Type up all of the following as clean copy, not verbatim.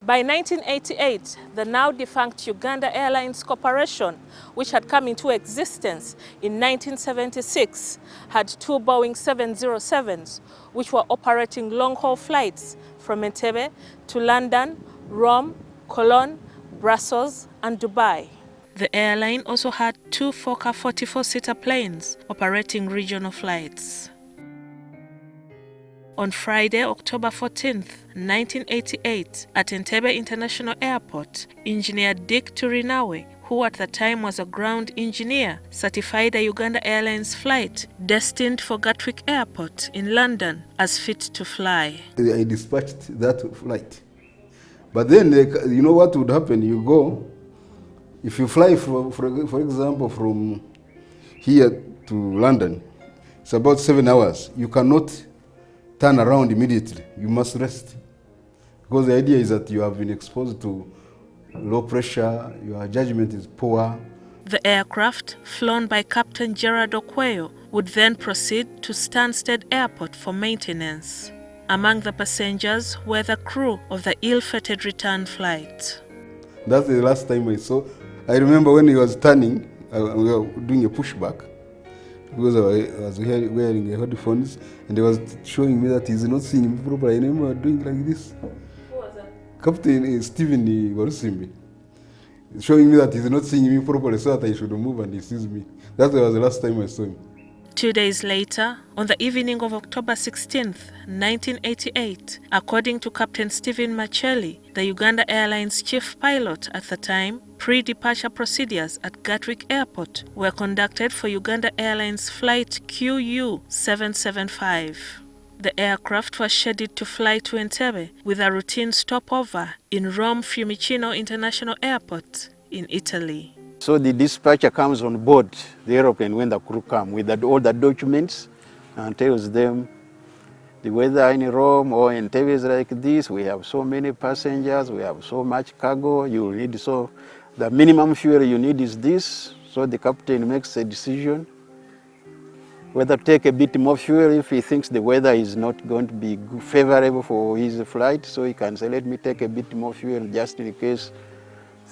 By 1988, the now defunct Uganda Airlines Corporation, which had come into existence in 1976, had two Boeing 707s, which were operating long-haul flights from Entebbe to London, Rome, Cologne, Brussels, and Dubai. The airline also had two Fokker 44-seater planes operating regional flights. On Friday, October 14, 1988, at Entebbe International Airport, Engineer Dick Turinawe, who at the time was a ground engineer, certified a Uganda Airlines flight destined for Gatwick Airport in London as fit to fly. I dispatched that flight. But then, you know what would happen? You go, if you fly, for example, from here to London, it's about 7 hours. You cannot turn around immediately. You must rest. Because the idea is that you have been exposed to low pressure, your judgment is poor. The aircraft, flown by Captain Gerard Okweyo, would then proceed to Stansted Airport for maintenance. Among the passengers were the crew of the ill-fated return flight. That's the last time I saw. I remember when he was turning, we were doing a pushback, because I was wearing headphones, and he was showing me that he's not seeing me properly. I remember doing like this. Who was that? Captain Stephen Makyeli, showing me that he's not seeing me properly, so that I should move and he sees me. That was the last time I saw him. 2 days later, on the evening of October 16, 1988, according to Captain Stephen Makyeli, the Uganda Airlines Chief Pilot at the time, pre-departure procedures at Gatwick Airport were conducted for Uganda Airlines Flight QU 775. The aircraft was scheduled to fly to Entebbe with a routine stopover in Rome-Fiumicino International Airport in Italy. So the dispatcher comes on board the aeroplane when the crew come with all the documents and tells them the weather in Rome or in Entebbe is like this, we have so many passengers, we have so much cargo, you need so the minimum fuel you need is this. So the captain makes a decision whether to take a bit more fuel if he thinks the weather is not going to be favorable for his flight. So he can say, let me take a bit more fuel just in case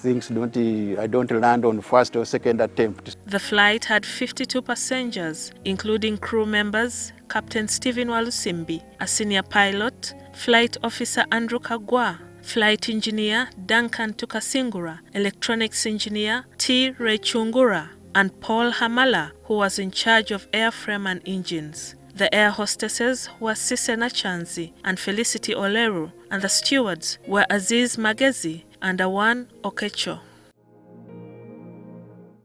I don't land on first or second attempt. The flight had 52 passengers, including crew members, Captain Stephen Walusimbi, a senior pilot, Flight Officer Andrew Kagwa, Flight Engineer Duncan Tukasingura, Electronics Engineer T. Rechungura, and Paul Hamala, who was in charge of airframe and engines. The air hostesses were Sise Nachanzi and Felicity Oleru, and the stewards were Aziz Magezi and Awan Okecho.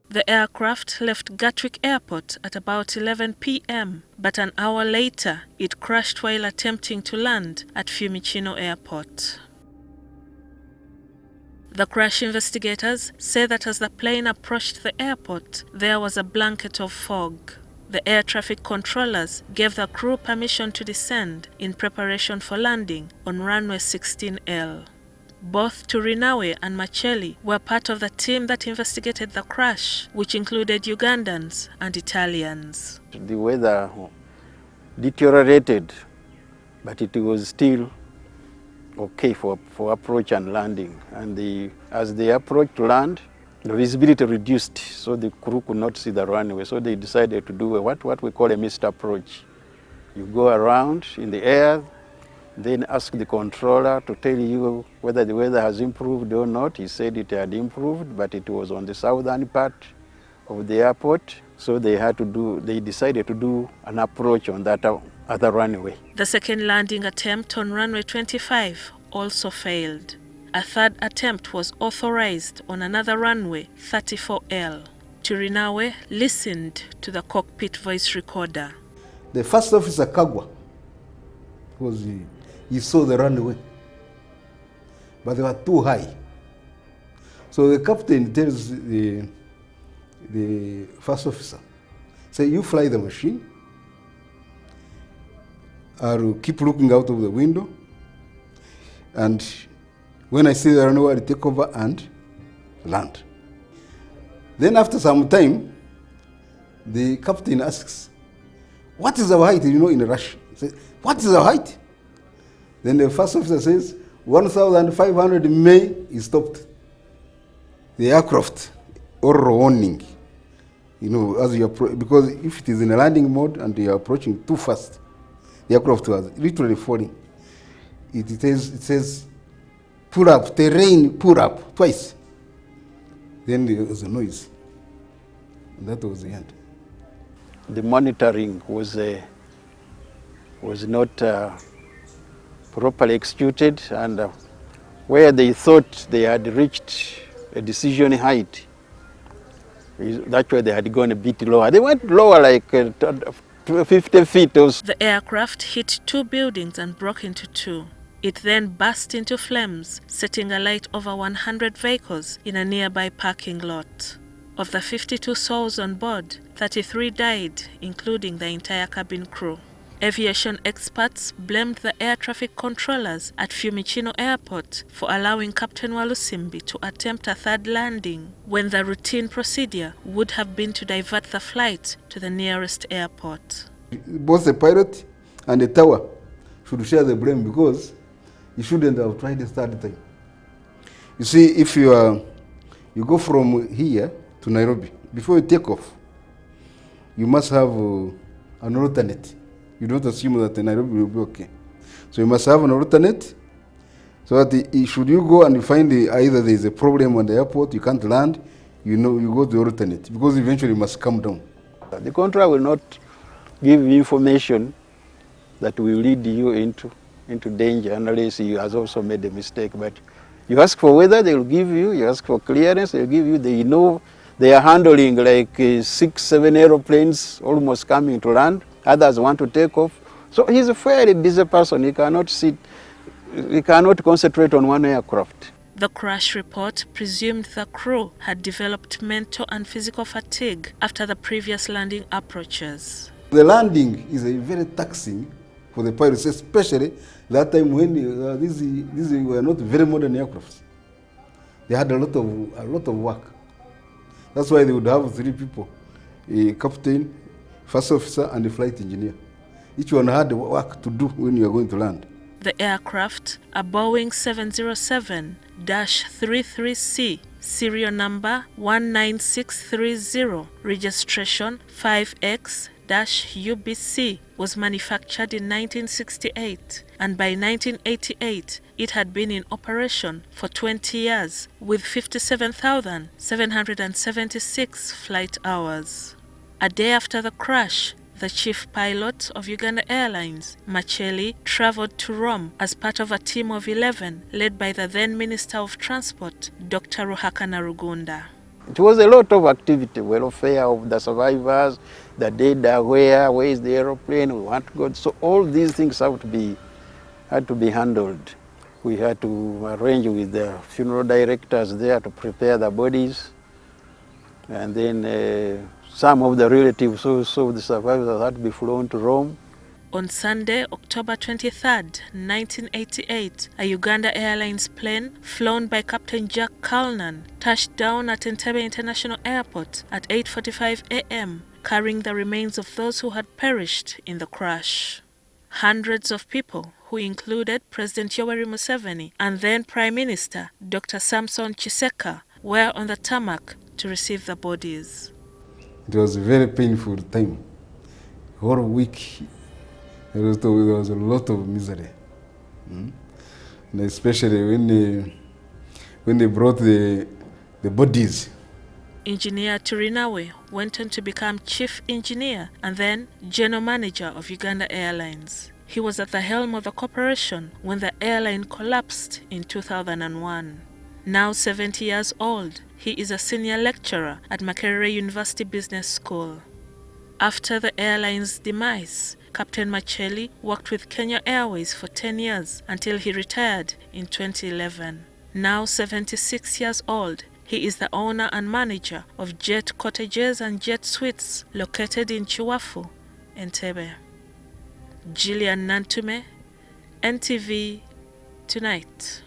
The aircraft left Gatwick Airport at about 11 p.m., but an hour later it crashed while attempting to land at Fiumicino Airport. The crash investigators say that as the plane approached the airport, there was a blanket of fog. The air traffic controllers gave the crew permission to descend in preparation for landing on runway 16L. Both Turinawe and Makyeli were part of the team that investigated the crash, which included Ugandans and Italians. The weather deteriorated, but it was still okay for approach and landing. And as they approached to land, the visibility reduced, so the crew could not see the runway. So they decided to do what we call a missed approach. You go around in the air, then ask the controller to tell you whether the weather has improved or not. He said it had improved, but it was on the southern part of the airport. So they decided to do an approach on that other runway. The second landing attempt on runway 25 also failed. A third attempt was authorized on another runway, 34L. Turinawe listened to the cockpit voice recorder. The first officer, Kagwa, he saw the runway, but they were too high. So the captain tells the first officer, say, you fly the machine, I'll keep looking out of the window, and when I see the runway, I'll take over and land. Then after some time, the captain asks, what is our height, in a rush? He says, what is our height? Then the first officer says, 1,500 May is stopped. The aircraft or warning, as you approach, because if it is in a landing mode and you are approaching too fast, the aircraft was literally falling. It says, pull up, terrain, pull up, twice. Then there was a noise. And that was the end. The monitoring was not properly executed, and where they thought they had reached a decision height, that's where they had gone a bit lower. They went lower like 50 feet or so. The aircraft hit 2 buildings and broke into 2. It then burst into flames, setting alight over 100 vehicles in a nearby parking lot. Of the 52 souls on board, 33 died, including the entire cabin crew. Aviation experts blamed the air traffic controllers at Fiumicino Airport for allowing Captain Walusimbi to attempt a third landing when the routine procedure would have been to divert the flight to the nearest airport. Both the pilot and the tower should share the blame, because you shouldn't have tried the third time. You see, if you go from here to Nairobi, before you take off, you must have an alternate. You don't assume that Nairobi will be okay. So you must have an alternate, so that should you go and you find either there is a problem on the airport, you can't land, you go to the alternate, because eventually you must come down. The controller will not give you information that will lead you into danger unless you has also made a mistake. But you ask for weather, they will give you. You ask for clearance, they will give you. They know they are handling like 6-7 aeroplanes almost coming to land. Others want to take off. So he's a fairly busy person. He cannot concentrate on one aircraft. The crash report presumed the crew had developed mental and physical fatigue after the previous landing approaches. The landing is a very taxing for the pilots, especially that time when these were not very modern aircrafts. They had a lot of work. That's why they would have 3 people: a captain, first officer, and a flight engineer. Each one had work to do when you are going to land. The aircraft, a Boeing 707-33C, serial number 19630, registration 5X-UBC, was manufactured in 1968, and by 1988 it had been in operation for 20 years with 57,776 flight hours. A day after the crash, the chief pilot of Uganda Airlines, Makyeli, traveled to Rome as part of a team of 11 led by the then Minister of Transport, Dr. Ruhakana Rugunda. It was a lot of activity, welfare of the survivors, the dead are where is the aeroplane, we want to go. So all these things had to be handled. We had to arrange with the funeral directors there to prepare the bodies. And then some of the relatives also of the survivors had to be flown to Rome. On Sunday, October 23, 1988, a Uganda Airlines plane flown by Captain Jack Cullinan touched down at Entebbe International Airport at 8:45 a.m., carrying the remains of those who had perished in the crash. Hundreds of people, who included President Yoweri Museveni and then Prime Minister Dr. Samson Chiseka, were on the tarmac to receive the bodies. It was a very painful time. Whole week, there was a lot of misery. And especially when they brought the bodies. Engineer Turinawe went on to become Chief Engineer and then General Manager of Uganda Airlines. He was at the helm of the corporation when the airline collapsed in 2001. Now 70 years old, he is a senior lecturer at Makerere University Business School. After the airline's demise, Captain Makyeli worked with Kenya Airways for 10 years until he retired in 2011. Now 76 years old, he is the owner and manager of Jet Cottages and Jet Suites located in Chiwafu, Entebbe. GILLIAN NANTUME, NTV Tonight.